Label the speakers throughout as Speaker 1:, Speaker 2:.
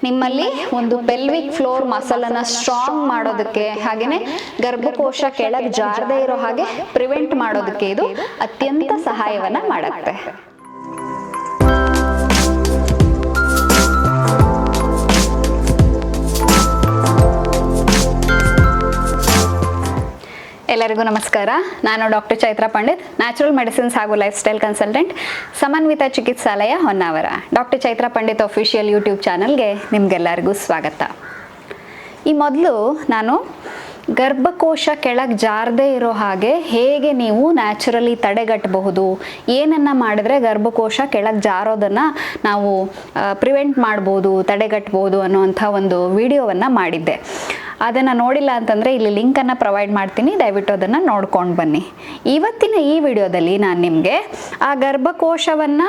Speaker 1: ನಿಮ್ಮಲ್ಲಿ ಒಂದು pelvic floor muscle ಅನ್ನ ಸ್ಟ್ರಾಂಗ್ ಮಾಡೋದಕ್ಕೆ ಹಾಗೇನೆ ಗರ್ಭಕೋಶ ಕೆಳಗೆ ಜಾರದೇ ಇರೋ ಹಾಗೆ ಪ್ರಿವೆಂಟ್ ಮಾಡೋದಕ್ಕೆ ಇದು ಅತ್ಯಂತ ಸಹಾಯವನ್ನ ಮಾಡುತ್ತೆ. ಎಲ್ಲರಿಗೂ ನಮಸ್ಕಾರ. ನಾನು doctor Chaitra Pandit, natural medicines ಹಾಗೂ lifestyle consultant, Samanvita Chikitsalaya, Honnavar. Doctor Chaitra Pandit official YouTube ಚಾನಲ್ಗೆ ನಿಮ್ಗೆಲ್ಲರಿಗೂ ಸ್ವಾಗತ. ಈ ಮೊದಲು ನಾನು ಗರ್ಭಕೋಶ ಕೆಳಗೆ ಜಾರದೇ ಇರೋ ಹಾಗೆ ಹೇಗೆ ನೀವು ನ್ಯಾಚುರಲಿ ತಡೆಗಟ್ಟಬಹುದು, ಏನನ್ನು ಮಾಡಿದ್ರೆ ಗರ್ಭಕೋಶ ಕೆಳಗೆ ಜಾರೋದನ್ನು ನಾವು ಪ್ರಿವೆಂಟ್ ಮಾಡ್ಬೋದು, ತಡೆಗಟ್ಬೋದು ಅನ್ನೋವಂಥ ಒಂದು ವಿಡಿಯೋವನ್ನು ಮಾಡಿದ್ದೆ. ಅದನ್ನು ನೋಡಿಲ್ಲ ಅಂತಂದರೆ ಇಲ್ಲಿ ಲಿಂಕನ್ನು ಪ್ರೊವೈಡ್ ಮಾಡ್ತೀನಿ, ದಯವಿಟ್ಟು ಅದನ್ನು ನೋಡ್ಕೊಂಡು ಬನ್ನಿ. ಇವತ್ತಿನ ಈ ವಿಡಿಯೋದಲ್ಲಿ ನಾನು ನಿಮಗೆ ಆ ಗರ್ಭಕೋಶವನ್ನು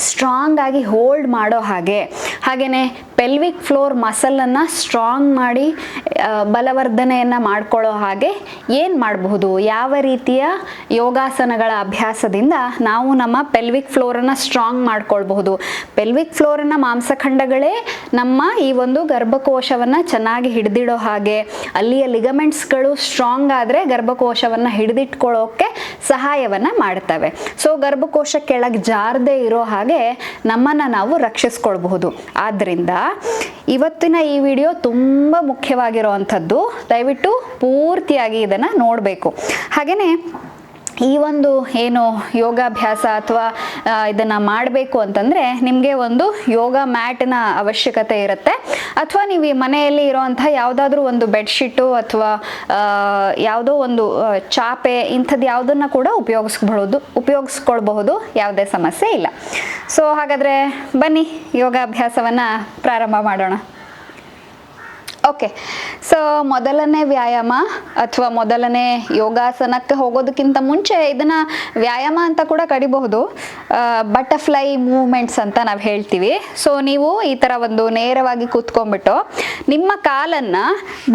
Speaker 1: ಸ್ಟ್ರಾಂಗ್ ಆಗಿ ಹೋಲ್ಡ್ ಮಾಡೋ ಹಾಗೆಯೇ ಪೆಲ್ವಿಕ್ ಫ್ಲೋರ್ ಮಸಲನ್ನು ಸ್ಟ್ರಾಂಗ್ ಮಾಡಿ ಬಲವರ್ಧನೆಯನ್ನು ಮಾಡ್ಕೊಳ್ಳೋ ಹಾಗೆ ಏನು ಮಾಡಬಹುದು, ಯಾವ ರೀತಿಯ ಯೋಗಾಸನಗಳ ಅಭ್ಯಾಸದಿಂದ ನಾವು ನಮ್ಮ ಪೆಲ್ವಿಕ್ ಫ್ಲೋರನ್ನು ಸ್ಟ್ರಾಂಗ್ ಮಾಡ್ಕೊಳ್ಬಹುದು. ಪೆಲ್ವಿಕ್ ಫ್ಲೋರನ್ನ ಮಾಂಸಖಂಡಗಳೇ ನಮ್ಮ ಈ ಒಂದು ಗರ್ಭಕೋಶವನ್ನು ಚೆನ್ನಾಗಿ ಹಿಡಿದಿಡೋ ಹಾಗೆ, ಅಲ್ಲಿಯ ಲಿಗಮೆಂಟ್ಸ್ಗಳು ಸ್ಟ್ರಾಂಗ್ ಆದರೆ ಗರ್ಭಕೋಶವನ್ನು ಹಿಡಿದಿಟ್ಕೊಳ್ಳೋಕ್ಕೆ ಸಹಾಯವನ್ನು ಮಾಡ್ತವೆ. ಸೊ ಗರ್ಭಕೋಶ ಕೆಳಗೆ ಜಾರದೇ ಇರೋ ಹಾಗೆ ನಮ್ಮನ್ನು ನಾವು ರಕ್ಷಿಸ್ಕೊಳ್ಬಹುದು. ಆದ್ದರಿಂದ ಇವತ್ತಿನ ಈ ವಿಡಿಯೋ ತುಂಬ ಮುಖ್ಯವಾಗಿರುವಂಥದ್ದು. ದಯವಿಟ್ಟು ಪೂರ್ತಿಯಾಗಿ ಇದನ್ನು ನೋಡಬೇಕು. ಹಾಗೆಯೇ ಈ ಒಂದು ಏನು ಯೋಗಾಭ್ಯಾಸ ಅಥವಾ ಇದನ್ನು ಮಾಡಬೇಕು ಅಂತಂದರೆ ನಿಮಗೆ ಒಂದು ಯೋಗ ಮ್ಯಾಟಿನ ಅವಶ್ಯಕತೆ ಇರುತ್ತೆ, ಅಥವಾ ನೀವು ಈ ಮನೆಯಲ್ಲಿ ಇರೋವಂಥ ಯಾವುದಾದ್ರೂ ಒಂದು ಬೆಡ್ಶೀಟು ಅಥವಾ ಯಾವುದೋ ಒಂದು ಚಾಪೆ ಇಂಥದ್ದು ಯಾವುದನ್ನು ಕೂಡ ಉಪಯೋಗಿಸ್ಕೊಳ್ಬಹುದು, ಯಾವುದೇ ಸಮಸ್ಯೆ ಇಲ್ಲ. ಸೊ ಹಾಗಾದರೆ ಬನ್ನಿ ಯೋಗಾಭ್ಯಾಸವನ್ನು ಪ್ರಾರಂಭ ಮಾಡೋಣ. ಓಕೆ, ಸೊ ಮೊದಲನೇ ವ್ಯಾಯಾಮ ಅಥವಾ ಮೊದಲನೇ ಯೋಗಾಸನಕ್ಕೆ ಹೋಗೋದಕ್ಕಿಂತ ಮುಂಚೆ ಇದನ್ನು ವ್ಯಾಯಾಮ ಅಂತ ಕೂಡ ಕರಿಬಹುದು. ಬಟರ್ಫ್ಲೈ ಮೂವ್ಮೆಂಟ್ಸ್ ಅಂತ ನಾವು ಹೇಳ್ತೀವಿ. ಸೊ ನೀವು ಈ ಥರ ಒಂದು ನೇರವಾಗಿ ಕೂತ್ಕೊಂಡ್ಬಿಟ್ಟು ನಿಮ್ಮ ಕಾಲನ್ನು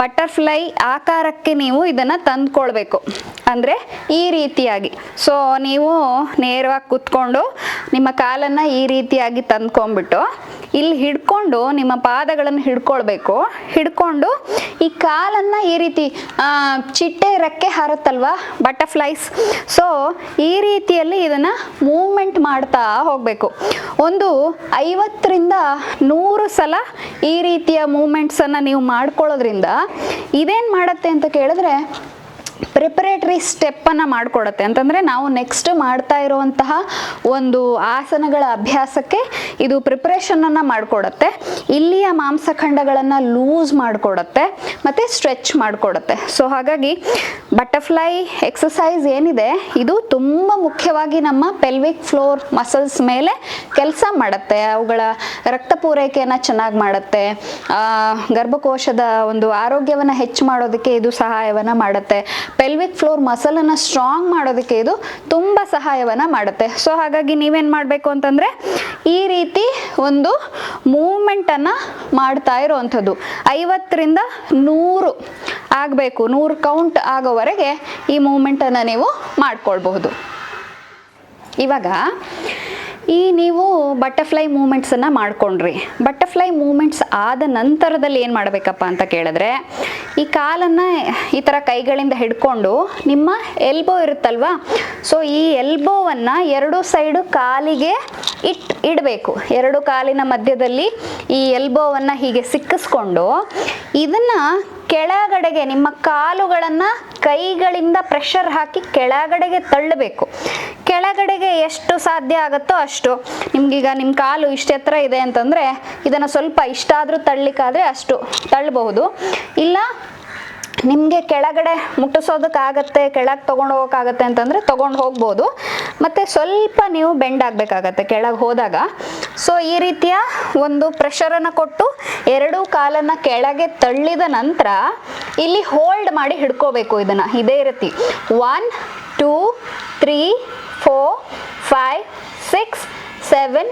Speaker 1: ಬಟರ್ಫ್ಲೈ ಆಕಾರಕ್ಕೆ ನೀವು ಇದನ್ನು ತಂದ್ಕೊಳ್ಬೇಕು. ಅಂದರೆ ಈ ರೀತಿಯಾಗಿ, ಸೊ ನೀವು ನೇರವಾಗಿ ಕೂತ್ಕೊಂಡು ನಿಮ್ಮ ಕಾಲನ್ನು ಈ ರೀತಿಯಾಗಿ ತಂದ್ಕೊಂಡ್ಬಿಟ್ಟು ಇಲ್ಲಿ ಹಿಡ್ಕೊಂಡು ನಿಮ್ಮ ಪಾದಗಳನ್ನು ಹಿಡ್ಕೊಳ್ಬೇಕು. ಹಿಡ್ಕೊಂಡು ಈ ಕಾಲನ್ನು ಈ ರೀತಿ ಚಿಟ್ಟೆ ರೆಕ್ಕೆ ಹಾರುತ್ತಲ್ವಾ ಬಟರ್ಫ್ಲೈಸ್, ಸೊ ಈ ರೀತಿಯಲ್ಲಿ ಇದನ್ನು ಮೂವ್ಮೆಂಟ್ ಮಾಡ್ತಾ ಹೋಗಬೇಕು. ಒಂದು 50ರಿಂದ 100 ಸಲ ಈ ರೀತಿಯ ಮೂವ್ಮೆಂಟ್ಸನ್ನು ನೀವು ಮಾಡ್ಕೊಳ್ಳೋದ್ರಿಂದ ಇದೇನು ಮಾಡುತ್ತೆ ಅಂತ ಕೇಳಿದ್ರೆ ಪ್ರಿಪರೇಟರಿ ಸ್ಟೆಪ್ಪನ್ನು ಮಾಡಿಕೊಡುತ್ತೆ. ಅಂತಂದರೆ ನಾವು ನೆಕ್ಸ್ಟ್ ಮಾಡ್ತಾ ಇರುವಂತಹ ಒಂದು ಆಸನಗಳ ಅಭ್ಯಾಸಕ್ಕೆ ಇದು ಪ್ರಿಪ್ರೇಷನನ್ನು ಮಾಡಿಕೊಡುತ್ತೆ. ಇಲ್ಲಿಯ ಮಾಂಸಖಂಡಗಳನ್ನು ಲೂಸ್ ಮಾಡಿಕೊಡುತ್ತೆ ಮತ್ತು ಸ್ಟ್ರೆಚ್ ಮಾಡಿಕೊಡುತ್ತೆ. ಸೊ ಹಾಗಾಗಿ ಬಟರ್ಫ್ಲೈ ಎಕ್ಸಸೈಸ್ ಏನಿದೆ ಇದು ತುಂಬ ಮುಖ್ಯವಾಗಿ ನಮ್ಮ ಪೆಲ್ವಿಕ್ ಫ್ಲೋರ್ ಮಸಲ್ಸ್ ಮೇಲೆ ಕೆಲಸ ಮಾಡುತ್ತೆ. ಅವುಗಳ ರಕ್ತ ಪೂರೈಕೆಯನ್ನು ಚೆನ್ನಾಗಿ ಮಾಡುತ್ತೆ. ಗರ್ಭಕೋಶದ ಒಂದು ಆರೋಗ್ಯವನ್ನು ಹೆಚ್ಚು ಮಾಡೋದಕ್ಕೆ ಇದು ಸಹಾಯವನ್ನು ಮಾಡುತ್ತೆ. ಪೆಲ್ವಿಕ್ ಫ್ಲೋರ್ ಮಸಲನ್ನು ಸ್ಟ್ರಾಂಗ್ ಮಾಡೋದಕ್ಕೆ ಇದು ತುಂಬ ಸಹಾಯವನ್ನು ಮಾಡುತ್ತೆ. ಸೊ ಹಾಗಾಗಿ ನೀವೇನು ಮಾಡಬೇಕು ಅಂತಂದರೆ ಈ ರೀತಿ ಒಂದು ಮೂವ್ಮೆಂಟನ್ನು ಮಾಡ್ತಾ ಇರೋವಂಥದ್ದು 50ರಿಂದ 100 ಆಗಬೇಕು. 100 ಕೌಂಟ್ ಆಗೋವರೆಗೆ ಈ ಮೂವ್ಮೆಂಟನ್ನು ನೀವು ಮಾಡ್ಕೊಳ್ಬಹುದು. ಇವಾಗ ಈ ನೀವು ಬಟರ್ಫ್ಲೈ ಮೂಮೆಂಟ್ಸನ್ನು ಮಾಡ್ಕೊಂಡ್ರಿ. ಬಟರ್ಫ್ಲೈ ಮೂಮೆಂಟ್ಸ್ ಆದ ನಂತರದಲ್ಲಿ ಏನು ಮಾಡಬೇಕಪ್ಪ ಅಂತ ಕೇಳಿದ್ರೆ ಈ ಕಾಲನ್ನು ಈ ಥರ ಕೈಗಳಿಂದ ಹಿಡ್ಕೊಂಡು ನಿಮ್ಮ ಎಲ್ಬೋ ಇರುತ್ತಲ್ವಾ, ಸೊ ಈ ಎಲ್ಬೋವನ್ನು 2 ಸೈಡು ಕಾಲಿಗೆ ಇಡಬೇಕು. 2 ಕಾಲಿನ ಮಧ್ಯದಲ್ಲಿ ಈ ಎಲ್ಬೋವನ್ನು ಹೀಗೆ ಸಿಕ್ಕಿಸ್ಕೊಂಡು ಇದನ್ನು ಕೆಳಗಡೆಗೆ ನಿಮ್ಮ ಕಾಲುಗಳನ್ನು ಕೈಗಳಿಂದ ಪ್ರೆಷರ್ ಹಾಕಿ ಕೆಳಗಡೆಗೆ ತಳ್ಳಬೇಕು. ಕೆಳಗಡೆಗೆ ಎಷ್ಟು ಸಾಧ್ಯ ಆಗುತ್ತೋ ಅಷ್ಟು. ನಿಮ್ಗೀಗ ನಿಮ್ಮ ಕಾಲು ಇಷ್ಟು ಎತ್ತರ ಇದೆ ಅಂತಂದರೆ ಇದನ್ನು ಸ್ವಲ್ಪ ಇಷ್ಟಾದರೂ ತಳ್ಳಲಿಕ್ಕಾದರೆ ಅಷ್ಟು ತಳ್ಳಬಹುದು. ಇಲ್ಲ ನಿಮಗೆ ಕೆಳಗಡೆ ಮುಟ್ಟಿಸೋದಕ್ಕಾಗತ್ತೆ, ಕೆಳಗೆ ತೊಗೊಂಡು ಹೋಗೋಕ್ಕಾಗತ್ತೆ ಅಂತಂದರೆ ತೊಗೊಂಡು ಹೋಗ್ಬೋದು. ಮತ್ತು ಸ್ವಲ್ಪ ನೀವು ಬೆಂಡ್ ಆಗಬೇಕಾಗತ್ತೆ ಕೆಳಗೆ ಹೋದಾಗ. ಸೊ ಈ ರೀತಿಯ ಒಂದು ಪ್ರೆಷರನ್ನು ಕೊಟ್ಟು 2 ಕಾಲನ್ನು ಕೆಳಗೆ ತಳ್ಳಿದ ನಂತರ ಇಲ್ಲಿ ಹೋಲ್ಡ್ ಮಾಡಿ ಹಿಡ್ಕೋಬೇಕು. ಇದನ್ನು ಇದೇ ರೀತಿ 1 2 3 4 5 6 7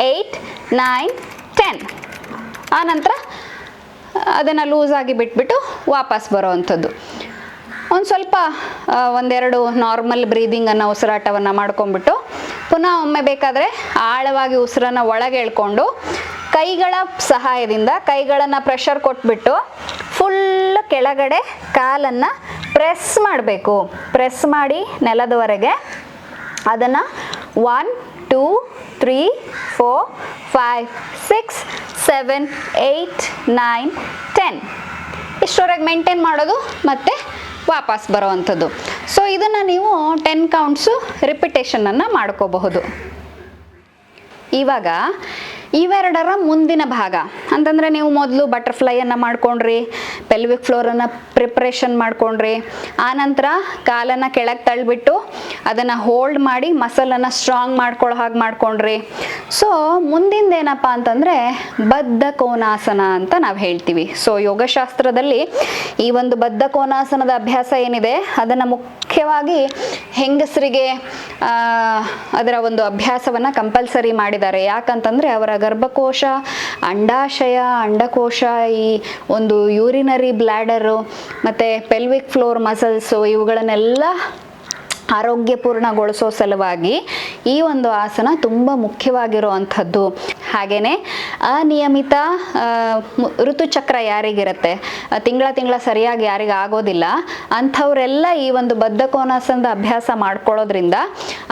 Speaker 1: 8 9 10. ಆನಂತರ ಅದನ್ನು ಲೂಸಾಗಿ ಬಿಟ್ಬಿಟ್ಟು ವಾಪಸ್ ಬರೋವಂಥದ್ದು. ಒಂದು ಸ್ವಲ್ಪ ಒಂದೆರಡು ನಾರ್ಮಲ್ ಬ್ರೀದಿಂಗನ್ನು, ಉಸಿರಾಟವನ್ನು ಮಾಡ್ಕೊಂಡ್ಬಿಟ್ಟು ಪುನಃ ಒಮ್ಮೆ ಬೇಕಾದರೆ ಆಳವಾಗಿ ಉಸಿರನ್ನು ಒಳಗೆ ಎಳ್ಕೊಂಡು ಕೈಗಳ ಸಹಾಯದಿಂದ ಕೈಗಳನ್ನು ಪ್ರೆಷರ್ ಕೊಟ್ಬಿಟ್ಟು ಫುಲ್ ಕೆಳಗಡೆ ಕಾಲನ್ನು ಪ್ರೆಸ್ ಮಾಡಬೇಕು. ಪ್ರೆಸ್ ಮಾಡಿ ನೆಲದವರೆಗೆ ಅದನ್ನು 1 2 3 4 5 6 7 8 9 10 ಇಷ್ಟರವರೆಗೆ ಮೇಂಟೈನ್ ಮಾಡೋದು ಮತ್ತು ವಾಪಸ್ ಬರೋವಂಥದ್ದು. ಸೊ ಇದನ್ನು ನೀವು 10 ಕೌಂಟ್ಸು ರಿಪಿಟೇಷನನ್ನು ಮಾಡ್ಕೋಬಹುದು. ಇವಾಗ ಇವೆರಡರ ಮುಂದಿನ ಭಾಗ ಅಂತಂದರೆ ನೀವು ಮೊದಲು ಬಟರ್ಫ್ಲೈಯನ್ನು ಮಾಡ್ಕೊಂಡ್ರಿ, ಪೆಲ್ವಿಕ್ ಫ್ಲೋರನ್ನು ಪ್ರಿಪ್ರೇಷನ್ ಮಾಡ್ಕೊಂಡ್ರಿ, ಆನಂತರ ಕಾಲನ್ನು ಕೆಳಗೆ ತಳ್ಳಿಬಿಟ್ಟು ಅದನ್ನು ಹೋಲ್ಡ್ ಮಾಡಿ ಮಸಲನ್ನು ಸ್ಟ್ರಾಂಗ್ ಮಾಡ್ಕೊಳ್ಳೋ ಹಾಗೆ ಮಾಡ್ಕೊಂಡ್ರಿ. ಸೊ ಮುಂದಿಂದ ಏನಪ್ಪ ಅಂತಂದರೆ ಬದ್ಧ ಕೋನಾಸನ ಅಂತ ನಾವು ಹೇಳ್ತೀವಿ. ಸೊ ಯೋಗಶಾಸ್ತ್ರದಲ್ಲಿ ಈ ಒಂದು ಬದ್ಧ ಕೋನಾಸನದ ಅಭ್ಯಾಸ ಏನಿದೆ ಅದನ್ನು ಮುಖ್ಯವಾಗಿ ಹೆಂಗಸರಿಗೆ ಅದರ ಒಂದು ಅಭ್ಯಾಸವನ್ನು ಕಂಪಲ್ಸರಿ ಮಾಡಿದ್ದಾರೆ. ಯಾಕಂತಂದರೆ ಅವರ ಗರ್ಭಕೋಶ, ಅಂಡಾಶಯ, ಅಂಡಕೋಶ, ಈ ಒಂದು ಯೂರಿನರಿ ಬ್ಲ್ಯಾಡರು ಮತ್ತು ಪೆಲ್ವಿಕ್ ಫ್ಲೋರ್ ಮಸಲ್ಸು ಇವುಗಳನ್ನೆಲ್ಲ ಆರೋಗ್ಯಪೂರ್ಣಗೊಳಿಸೋ ಸಲುವಾಗಿ ಈ ಒಂದು ಆಸನ ತುಂಬ ಮುಖ್ಯವಾಗಿರುವಂಥದ್ದು. ಹಾಗೆಯೇ ಅನಿಯಮಿತ ಋತುಚಕ್ರ ಯಾರಿಗಿರುತ್ತೆ, ತಿಂಗಳ ಸರಿಯಾಗಿ ಯಾರಿಗೆ ಆಗೋದಿಲ್ಲ ಅಂಥವರೆಲ್ಲ ಈ ಒಂದು ಬದ್ಧ ಕೋನಾಸನದ ಅಭ್ಯಾಸ ಮಾಡ್ಕೊಳ್ಳೋದ್ರಿಂದ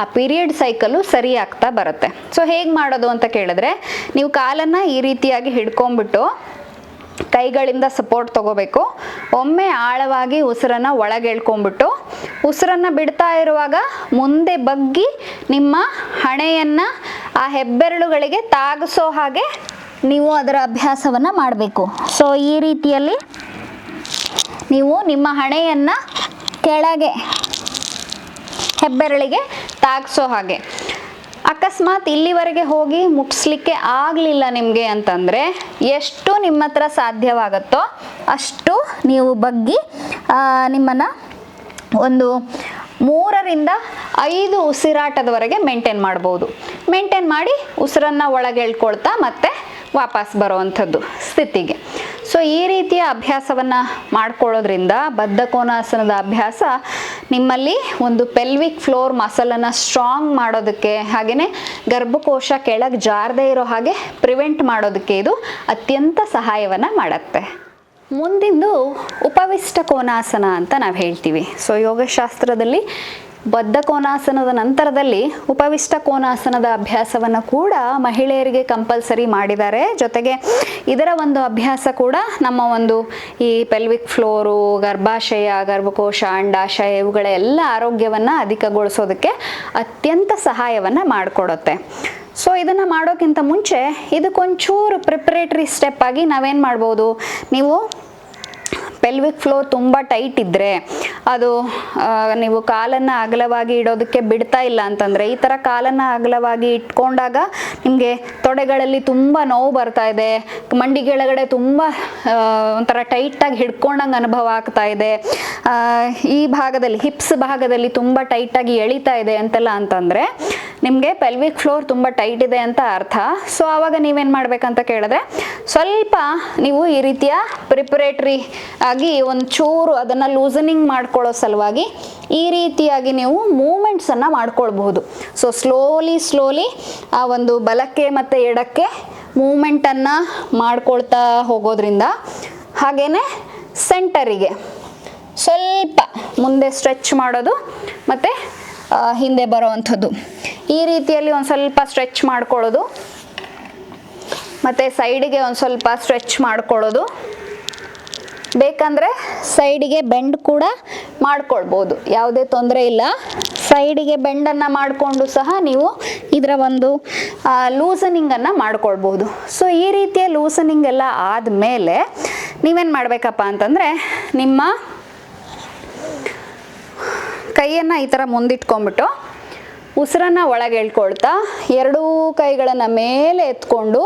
Speaker 1: ಆ ಪೀರಿಯಡ್ ಸೈಕಲ್ಲು ಸರಿ ಆಗ್ತಾ ಬರುತ್ತೆ. ಸೊ ಹೇಗೆ ಮಾಡೋದು ಅಂತ ಕೇಳಿದ್ರೆ, ನೀವು ಕಾಲನ್ನು ಈ ರೀತಿಯಾಗಿ ಹಿಡ್ಕೊಂಡ್ಬಿಟ್ಟು ಕೈಗಳಿಂದ ಸಪೋರ್ಟ್ ತಗೋಬೇಕು. ಒಮ್ಮೆ ಆಳವಾಗಿ ಉಸಿರನ್ನು ಒಳಗೆ ಎಳ್ಕೊಂಡ್ಬಿಟ್ಟು ಉಸಿರನ್ನು ಬಿಡ್ತಾ ಇರುವಾಗ ಮುಂದೆ ಬಗ್ಗಿ ನಿಮ್ಮ ಹಣೆಯನ್ನು ಆ ಹೆಬ್ಬೆರಳುಗಳಿಗೆ ತಾಗಿಸೋ ಹಾಗೆ ನೀವು ಅದರ ಅಭ್ಯಾಸವನ್ನು ಮಾಡಬೇಕು. ಸೊ ಈ ರೀತಿಯಲ್ಲಿ ನೀವು ನಿಮ್ಮ ಹಣೆಯನ್ನು ಕೆಳಗೆ ಹೆಬ್ಬೆರಳಿಗೆ ತಾಗಿಸೋ ಹಾಗೆ. ಅಕಸ್ಮಾತ್ ಇಲ್ಲಿವರೆಗೆ ಹೋಗಿ ಮುಟ್ಸ್ಲಿಕ್ಕೆ ಆಗಲಿಲ್ಲ ನಿಮಗೆ ಅಂತಂದರೆ ಎಷ್ಟು ನಿಮ್ಮ ಹತ್ರ ಸಾಧ್ಯವಾಗುತ್ತೋ ಅಷ್ಟು ನೀವು ಬಗ್ಗಿ ನಿಮ್ಮನ್ನು ಒಂದು 3 ರಿಂದ 5 ಉಸಿರಾಟದವರೆಗೆ ಮೇಂಟೈನ್ ಮಾಡ್ಬೋದು. ಮೇಂಟೈನ್ ಮಾಡಿ ಉಸಿರನ್ನು ಒಳಗೆ ಎಳ್ಕೊಳ್ತಾ ಮತ್ತೆ ವಾಪಸ್ ಬರುವಂಥದ್ದು ಸ್ಥಿತಿಗೆ. ಸೊ ಈ ರೀತಿಯ ಅಭ್ಯಾಸವನ್ನು ಮಾಡ್ಕೊಳ್ಳೋದ್ರಿಂದ ಬದ್ಧ ಕೋನಾಸನದ ಅಭ್ಯಾಸ ನಿಮ್ಮಲ್ಲಿ ಒಂದು ಪೆಲ್ವಿಕ್ ಫ್ಲೋರ್ ಮಸಲನ್ನು ಸ್ಟ್ರಾಂಗ್ ಮಾಡೋದಕ್ಕೆ, ಹಾಗೆಯೇ ಗರ್ಭಕೋಶ ಕೆಳಗೆ ಜಾರದೇ ಇರೋ ಹಾಗೆ ಪ್ರಿವೆಂಟ್ ಮಾಡೋದಕ್ಕೆ ಇದು ಅತ್ಯಂತ ಸಹಾಯವನ್ನು ಮಾಡುತ್ತೆ. ಮುಂದಿಂದು ಉಪವಿಷ್ಟ ಕೋನಾಸನ ಅಂತ ನಾವು ಹೇಳ್ತೀವಿ. ಸೊ ಯೋಗಶಾಸ್ತ್ರದಲ್ಲಿ ಬದ್ಧ ಕೋನಾಸನದ ನಂತರದಲ್ಲಿ ಉಪವಿಷ್ಟ ಕೋನಾಸನದ ಅಭ್ಯಾಸವನ್ನು ಕೂಡ ಮಹಿಳೆಯರಿಗೆ ಕಂಪಲ್ಸರಿ ಮಾಡಿದ್ದಾರೆ. ಜೊತೆಗೆ ಇದರ ಒಂದು ಅಭ್ಯಾಸ ಕೂಡ ನಮ್ಮ ಒಂದು ಈ ಪೆಲ್ವಿಕ್ ಫ್ಲೋರು, ಗರ್ಭಾಶಯ, ಗರ್ಭಕೋಶ, ಅಂಡಾಶಯ ಇವುಗಳ ಎಲ್ಲ ಆರೋಗ್ಯವನ್ನು ಅಧಿಕಗೊಳಿಸೋದಕ್ಕೆ ಅತ್ಯಂತ ಸಹಾಯವನ್ನು ಮಾಡಿಕೊಡುತ್ತೆ. ಸೊ ಇದನ್ನು ಮಾಡೋಕ್ಕಿಂತ ಮುಂಚೆ ಇದಕ್ಕೊಂಚೂರು ಪ್ರಿಪ್ರೇಟರಿ ಸ್ಟೆಪ್ ಆಗಿ ನಾವೇನು ಮಾಡ್ಬೋದು, ನೀವು ಪೆಲ್ವಿಕ್ ಫ್ಲೋರ್ ತುಂಬ ಟೈಟ್ ಇದ್ದರೆ, ಅದು ನೀವು ಕಾಲನ್ನು ಅಗಲವಾಗಿ ಇಡೋದಕ್ಕೆ ಬಿಡ್ತಾ ಇಲ್ಲ ಅಂತಂದರೆ, ಈ ಥರ ಕಾಲನ್ನು ಅಗಲವಾಗಿ ಇಟ್ಕೊಂಡಾಗ ನಿಮಗೆ ತೊಡೆಗಳಲ್ಲಿ ತುಂಬ ನೋವು ಬರ್ತಾ ಇದೆ, ಮಂಡಿ ಕೆಳಗಡೆ ತುಂಬ ಒಂಥರ ಟೈಟಾಗಿ ಹಿಡ್ಕೊಂಡಂಗೆ ಅನುಭವ ಆಗ್ತಾ ಇದೆ, ಈ ಭಾಗದಲ್ಲಿ ಹಿಪ್ಸ್ ಭಾಗದಲ್ಲಿ ತುಂಬ ಟೈಟಾಗಿ ಎಳಿತಾ ಇದೆ ಅಂತೆಲ್ಲ ಅಂತಂದರೆ ನಿಮಗೆ ಪೆಲ್ವಿಕ್ ಫ್ಲೋರ್ ತುಂಬ ಟೈಟ್ ಇದೆ ಅಂತ ಅರ್ಥ. ಸೊ ಆವಾಗ ನೀವೇನು ಮಾಡಬೇಕಂತ ಕೇಳಿದ್ರೆ, ಸ್ವಲ್ಪ ನೀವು ಈ ರೀತಿಯ ಪ್ರಿಪರೇಟ್ರಿ ಆಗಿ ಒಂಚೂರು ಅದನ್ನು ಲೂಸನಿಂಗ್ ಮಾಡ್ಕೊಳ್ಳೋ ಸಲುವಾಗಿ ಈ ರೀತಿಯಾಗಿ ನೀವು ಮೂಮೆಂಟ್ಸನ್ನು ಮಾಡ್ಕೊಳ್ಬಹುದು. ಸೊ ಸ್ಲೋಲಿ ಆ ಒಂದು ಬಲಕ್ಕೆ ಮತ್ತು ಎಡಕ್ಕೆ ಮೂಮೆಂಟನ್ನು ಮಾಡ್ಕೊಳ್ತಾ ಹೋಗೋದ್ರಿಂದ, ಹಾಗೆಯೇ ಸೆಂಟರಿಗೆ ಸ್ವಲ್ಪ ಮುಂದೆ ಸ್ಟ್ರೆಚ್ ಮಾಡೋದು ಮತ್ತು ಹಿಂದೆ ಬರೋವಂಥದ್ದು, ಈ ರೀತಿಯಲ್ಲಿ ಒಂದು ಸ್ವಲ್ಪ ಸ್ಟ್ರೆಚ್ ಮಾಡ್ಕೊಳ್ಳೋದು ಮತ್ತು ಸೈಡಿಗೆ ಒಂದು ಸ್ವಲ್ಪ ಸ್ಟ್ರೆಚ್ ಮಾಡ್ಕೊಳ್ಳೋದು. ಬೇಕಂದರೆ ಸೈಡಿಗೆ ಬೆಂಡ್ ಕೂಡ ಮಾಡ್ಕೊಳ್ಬೋದು, ಯಾವುದೇ ತೊಂದರೆ ಇಲ್ಲ. ಸೈಡಿಗೆ ಬೆಂಡನ್ನು ಮಾಡಿಕೊಂಡು ಸಹ ನೀವು ಇದರ ಒಂದು ಲೂಸನಿಂಗನ್ನು ಮಾಡ್ಕೊಳ್ಬೋದು. ಸೊ ಈ ರೀತಿಯ ಲೂಸನಿಂಗ್ ಎಲ್ಲ ಆದಮೇಲೆ ನೀವೇನು ಮಾಡಬೇಕಪ್ಪ ಅಂತಂದರೆ, ನಿಮ್ಮ ಕೈಯನ್ನು ಈ ಥರ ಮುಂದಿಟ್ಕೊಂಡ್ಬಿಟ್ಟು ಉಸಿರನ್ನು ಒಳಗೆ ಎಳ್ಕೊಳ್ತಾ ಎರಡೂ ಕೈಗಳನ್ನು ಮೇಲೆ ಎತ್ಕೊಂಡು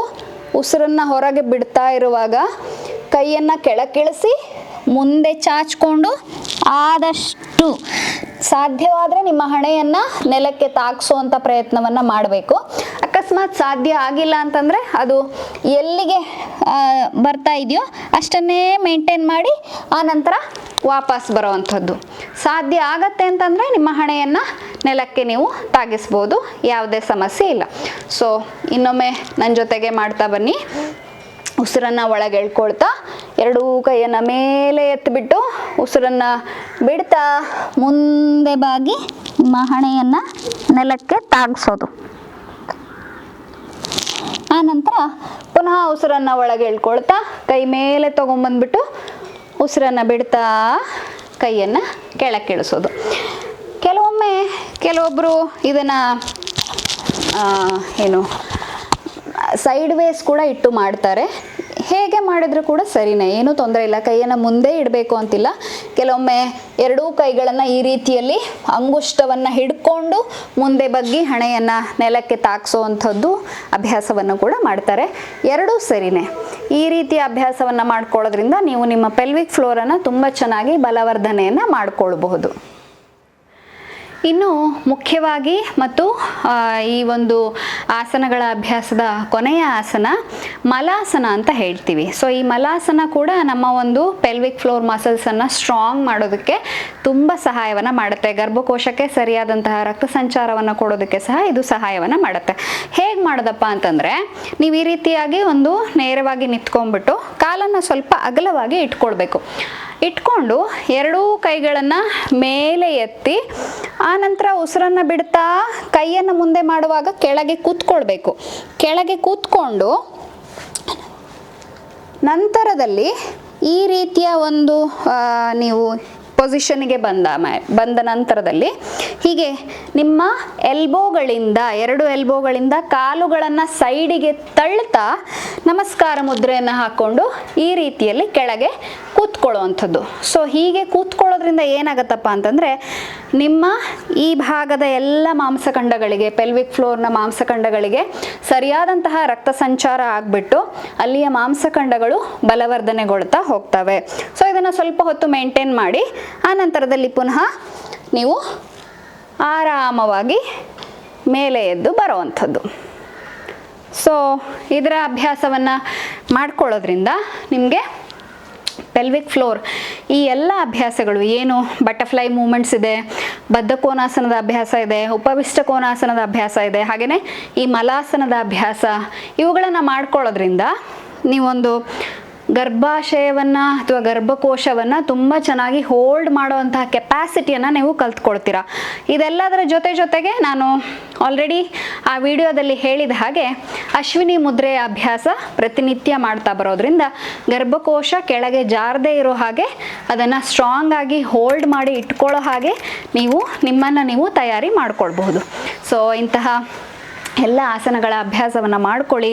Speaker 1: ಉಸಿರನ್ನು ಹೊರಗೆ ಬಿಡ್ತಾ ಇರುವಾಗ ಕೈಯನ್ನು ಕೆಳಗಿಳಿಸಿ ಮುಂದೆ ಚಾಚಿಕೊಂಡು ಆದಷ್ಟು ಸಾಧ್ಯವಾದರೆ ನಿಮ್ಮ ಹಣೆಯನ್ನು ನೆಲಕ್ಕೆ ತಾಗಿಸುವಂಥ ಪ್ರಯತ್ನವನ್ನು ಮಾಡಬೇಕು. ಅಕಸ್ಮಾತ್ ಸಾಧ್ಯ ಆಗಿಲ್ಲ ಅಂತಂದರೆ ಅದು ಎಲ್ಲಿಗೆ ಬರ್ತಾ ಇದೆಯೋ ಅಷ್ಟನ್ನೇ ಮೇಂಟೈನ್ ಮಾಡಿ ಆನಂತರ ವಾಪಸ್ ಬರೋವಂಥದ್ದು. ಸಾಧ್ಯ ಆಗತ್ತೆ ಅಂತಂದರೆ ನಿಮ್ಮ ಹಣೆಯನ್ನು ನೆಲಕ್ಕೆ ನೀವು ತಾಗಿಸ್ಬೋದು, ಯಾವುದೇ ಸಮಸ್ಯೆ ಇಲ್ಲ. ಸೊ ಇನ್ನೊಮ್ಮೆ ನನ್ನ ಜೊತೆಗೆ ಮಾಡ್ತಾ ಬನ್ನಿ. ಉಸಿರನ್ನು ಒಳಗೆ ಎಳ್ಕೊಳ್ತಾ ಎರಡೂ ಕೈಯನ್ನು ಮೇಲೆ ಎತ್ತಿಬಿಟ್ಟು ಉಸಿರನ್ನು ಬಿಡ್ತಾ ಮುಂದೆ ಬಾಗಿ ನಿಮ್ಮ ಹಣೆಯನ್ನು ನೆಲಕ್ಕೆ ತಾಗಿಸೋದು. ಆನಂತರ ಪುನಃ ಉಸಿರನ್ನು ಒಳಗೆ ಎಳ್ಕೊಳ್ತಾ ಕೈ ಮೇಲೆ ತೊಗೊಂಬಂದ್ಬಿಟ್ಟು ಉಸಿರನ್ನು ಬಿಡ್ತಾ ಕೈಯನ್ನು ಕೆಳಕ್ಕೆ ಇಳಿಸೋದು. ಕೆಲವೊಬ್ಬರು ಇದನ್ನು ಸೈಡ್ ವೇಸ್ ಕೂಡ ಇಟ್ಟು ಮಾಡ್ತಾರೆ. ಹೇಗೆ ಮಾಡಿದರೂ ಕೂಡ ಸರಿನೇ, ಏನೂ ತೊಂದರೆ ಇಲ್ಲ. ಕೈಯನ್ನು ಮುಂದೆ ಇಡಬೇಕು ಅಂತಿಲ್ಲ. ಕೆಲವೊಮ್ಮೆ ಎರಡೂ ಕೈಗಳನ್ನು ಈ ರೀತಿಯಲ್ಲಿ ಅಂಗುಷ್ಟವನ್ನು ಹಿಡ್ಕೊಂಡು ಮುಂದೆ ಬಗ್ಗಿ ಹಣೆಯನ್ನು ನೆಲಕ್ಕೆ ತಾಗಿಸೋವಂಥದ್ದು ಅಭ್ಯಾಸವನ್ನು ಕೂಡ ಮಾಡ್ತಾರೆ. ಎರಡೂ ಸರಿನೇ. ಈ ರೀತಿಯ ಅಭ್ಯಾಸವನ್ನು ಮಾಡ್ಕೊಳ್ಳೋದ್ರಿಂದ ನೀವು ನಿಮ್ಮ ಪೆಲ್ವಿಕ್ ಫ್ಲೋರನ್ನು ತುಂಬ ಚೆನ್ನಾಗಿ ಬಲವರ್ಧನೆಯನ್ನು ಮಾಡಿಕೊಳ್ಬಹುದು. ಇನ್ನು ಮುಖ್ಯವಾಗಿ ಮತ್ತು ಈ ಒಂದು ಆಸನಗಳ ಅಭ್ಯಾಸದ ಕೊನೆಯ ಆಸನ ಮಲಾಸನ ಅಂತ ಹೇಳ್ತೀವಿ. ಸೊ ಈ ಮಲಾಸನ ಕೂಡ ನಮ್ಮ ಒಂದು ಪೆಲ್ವಿಕ್ ಫ್ಲೋರ್ ಮಸಲ್ಸನ್ನು ಸ್ಟ್ರಾಂಗ್ ಮಾಡೋದಕ್ಕೆ ತುಂಬ ಸಹಾಯವನ್ನು ಮಾಡುತ್ತೆ. ಗರ್ಭಕೋಶಕ್ಕೆ ಸರಿಯಾದಂತಹ ರಕ್ತ ಸಂಚಾರವನ್ನು ಕೊಡೋದಕ್ಕೆ ಸಹ ಇದು ಸಹಾಯವನ್ನು ಮಾಡುತ್ತೆ. ಹೇಗೆ ಮಾಡೋದಪ್ಪ ಅಂತಂದರೆ, ನೀವು ಈ ರೀತಿಯಾಗಿ ಒಂದು ನೇರವಾಗಿ ನಿಂತ್ಕೊಂಡ್ಬಿಟ್ಟು ಕಾಲನ್ನು ಸ್ವಲ್ಪ ಅಗಲವಾಗಿ ಇಟ್ಕೊಂಡು ಎರಡೂ ಕೈಗಳನ್ನು ಮೇಲೆ ಎತ್ತಿ ಆನಂತರ ಉಸಿರನ್ನು ಬಿಡ್ತಾ ಕೈಯನ್ನು ಮುಂದೆ ಮಾಡುವಾಗ ಕೆಳಗೆ ಕೂತ್ಕೊಂಡು ನಂತರದಲ್ಲಿ ಈ ರೀತಿಯ ಒಂದು ನೀವು ಪೊಸಿಷನ್ಗೆ ಬಂದ ನಂತರದಲ್ಲಿ ಹೀಗೆ ನಿಮ್ಮ ಎರಡು ಎಲ್ಬೋಗಳಿಂದ ಕಾಲುಗಳನ್ನು ಸೈಡಿಗೆ ತಳ್ಳುತ್ತಾ ನಮಸ್ಕಾರ ಮುದ್ರೆಯನ್ನು ಹಾಕ್ಕೊಂಡು ಈ ರೀತಿಯಲ್ಲಿ ಕೆಳಗೆ ಕೂತ್ಕೊಳ್ಳುವಂಥದ್ದು. ಸೊ ಹೀಗೆ ಕೂತ್ಕೊಳ್ಳೋದ್ರಿಂದ ಏನಾಗತ್ತಪ್ಪ ಅಂತಂದರೆ, ನಿಮ್ಮ ಈ ಭಾಗದ ಎಲ್ಲ ಮಾಂಸಖಂಡಗಳಿಗೆ, ಪೆಲ್ವಿಕ್ ಫ್ಲೋರ್ನ ಮಾಂಸಖಂಡಗಳಿಗೆ ಸರಿಯಾದಂತಹ ರಕ್ತ ಸಂಚಾರ ಆಗಿಬಿಟ್ಟು ಅಲ್ಲಿಯ ಮಾಂಸಖಂಡಗಳು ಬಲವರ್ಧನೆಗೊಳ್ತಾ ಹೋಗ್ತವೆ. ಸೊ ಇದನ್ನು ಸ್ವಲ್ಪ ಹೊತ್ತು ಮೇಂಟೈನ್ ಮಾಡಿ ಆನಂತರದಲ್ಲಿ ಪುನಃ ನೀವು ಆರಾಮವಾಗಿ ಮೇಲೆ ಎದ್ದು ಬರುವಂಥದ್ದು. ಸೊ ಇದರ ಅಭ್ಯಾಸವನ್ನು ಮಾಡ್ಕೊಳ್ಳೋದ್ರಿಂದ ನಿಮಗೆ ಪೆಲ್ವಿಕ್ ಫ್ಲೋರ್ ಈ ಎಲ್ಲ ಅಭ್ಯಾಸಗಳು ಏನು ಬಟರ್ಫ್ಲೈ ಮೂಮೆಂಟ್ಸ್ ಇದೆ, ಬದ್ಧ ಕೋನಾಸನದ ಅಭ್ಯಾಸ ಇದೆ, ಉಪವಿಷ್ಟ ಕೋನಾಸನದ ಅಭ್ಯಾಸ ಇದೆ, ಹಾಗೆಯೇ ಈ ಮಲಾಸನದ ಅಭ್ಯಾಸ, ಇವುಗಳನ್ನು ಮಾಡ್ಕೊಳ್ಳೋದ್ರಿಂದ ನೀವೊಂದು ಗರ್ಭಾಶಯವನ್ನು ಅಥವಾ ಗರ್ಭಕೋಶವನ್ನು ತುಂಬ ಚೆನ್ನಾಗಿ ಹೋಲ್ಡ್ ಮಾಡುವಂತಹ ಕೆಪಾಸಿಟಿಯನ್ನು ನೀವು ಕಲ್ತ್ಕೊಳ್ತೀರಾ. ಇದೆಲ್ಲದರ ಜೊತೆಗೆ ನಾನು ಆಲ್ರೆಡಿ ಆ ವಿಡಿಯೋದಲ್ಲಿ ಹೇಳಿದ ಹಾಗೆ ಅಶ್ವಿನಿ ಮುದ್ರೆಯ ಅಭ್ಯಾಸ ಪ್ರತಿನಿತ್ಯ ಮಾಡ್ತಾ ಬರೋದ್ರಿಂದ ಗರ್ಭಕೋಶ ಕೆಳಗೆ ಜಾರದೇ ಇರೋ ಹಾಗೆ ಅದನ್ನು ಸ್ಟ್ರಾಂಗ್ ಆಗಿ ಹೋಲ್ಡ್ ಮಾಡಿ ಇಟ್ಕೊಳ್ಳೋ ಹಾಗೆ ನಿಮ್ಮನ್ನು ನೀವು ತಯಾರಿ ಮಾಡ್ಕೊಳ್ಬಹುದು. ಸೊ ಇಂತಹ ಎಲ್ಲ ಆಸನಗಳ ಅಭ್ಯಾಸವನ್ನು ಮಾಡ್ಕೊಳ್ಳಿ.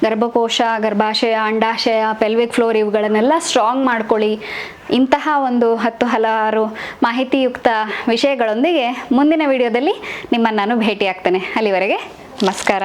Speaker 1: ಗರ್ಭಕೋಶ, ಗರ್ಭಾಶಯ, ಅಂಡಾಶಯ, ಪೆಲ್ವಿಕ್ ಫ್ಲೋರ್ ಇವುಗಳನ್ನೆಲ್ಲ ಸ್ಟ್ರಾಂಗ್ ಮಾಡ್ಕೊಳ್ಳಿ. ಇಂತಹ ಒಂದು ಹಲವಾರು ಮಾಹಿತಿಯುಕ್ತ ವಿಷಯಗಳೊಂದಿಗೆ ಮುಂದಿನ ವಿಡಿಯೋದಲ್ಲಿ ನಿಮ್ಮನ್ನು ನಾನು ಭೇಟಿಯಾಗ್ತೇನೆ. ಅಲ್ಲಿವರೆಗೆ ನಮಸ್ಕಾರ.